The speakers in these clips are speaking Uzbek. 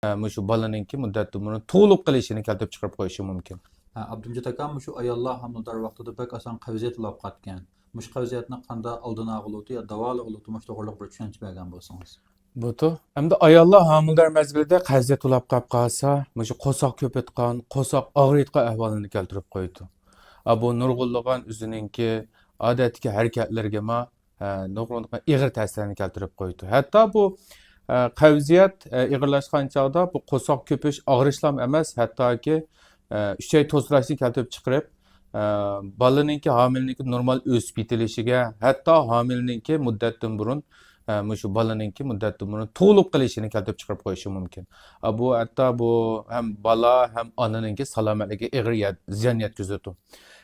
shu bolaninki muddatda buni tug'ilib qilishini keltirib chiqarib qo'yishi mumkin. Abdumjid akam shu ayollar hamildor vaqtida bek asan qavziyat ulab qatgan. Mush qavziyatni qanda oldini ag'uluti ya davoli uluti mush to'g'riliq bir tushuncha bergan bo'lsangiz. Butu. Hamda ayollar homildor mezgilida qavziyat ulab qolib qolsa, shu qo'soq ko'paytgan, qo'soq og'riyotgan ahvolini keltirib qo'ydi. Bu nurg'unlagan o'zininki odatdagi harakatlarga nurg'unlagan ig'ir ta'sirini keltirib qo'ydi. Hatto bu qavziyat ig'irlashgan chog'da bu qo'soq ko'pish og'rishlar emas, hattoki uchay to'zlashni keltirib chiqarib, bolaninki homiliniki normal o'sib yetilishiga, hatto homiliniki muddatdan burun shu bolaninki muddatdan burun tug'ilib qilishini keltirib chiqarib qo'yishi mumkin. Bu hatto bu ham bola ham onaninki salomatligiga ig'ir ziyon yetkazadi.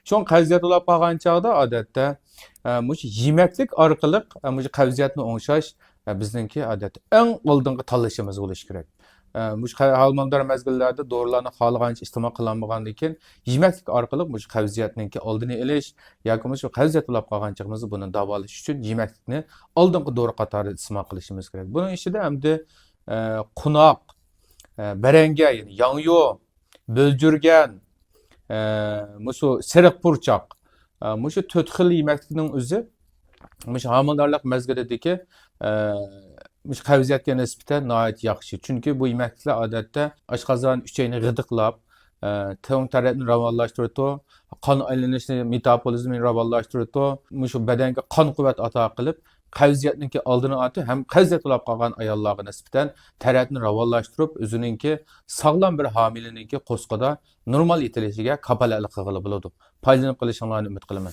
Şu qavziyat ulab qolgan chog'da odatda shu yemaklik orqali shu qavziyatni o'ngshash bizningki odatda eng oldingi tanlashimiz bo'lishi kerak. Shu homildor mezgillarda dorilarni xohlagancha iste'mol qilinmagandan keyin yemaklik orqali shu qavziyatninki oldini olish yoki shu qavziyat ulab qolgan chog'imizni buni davolash uchun yemaklikni oldingi dori qatorida iste'mol qilishimiz kerak. Buning ichida hamda qunoq, baranga, ya'ni yongyo, bo'ljurgan, shu sariq purchoq, shu 4 xil yemaklikning o'zi shu homildorlik mezgilidagi shu qavziyatga nisbatan nihoyat yaxshi. Chunki bu yemakliklar odatda oshqozon uchayni g'idiqlab, to'ng taraqni ravonlashtiradi, qon aylanishini, metabolizmini ravonlashtiradi, shu badanga qon quvvat ato qilib, qavziyatninki oldini oladi, ham qavziyat ulab qolgan ayollarga nisbatan taraqni ravonlashtirib, o'zininki sog'lom bir homilaninki qo'sqida normal yetilishiga kafolatlik qilg'ili bo'ladi. Foydalanib qolishingizni umid qilaman.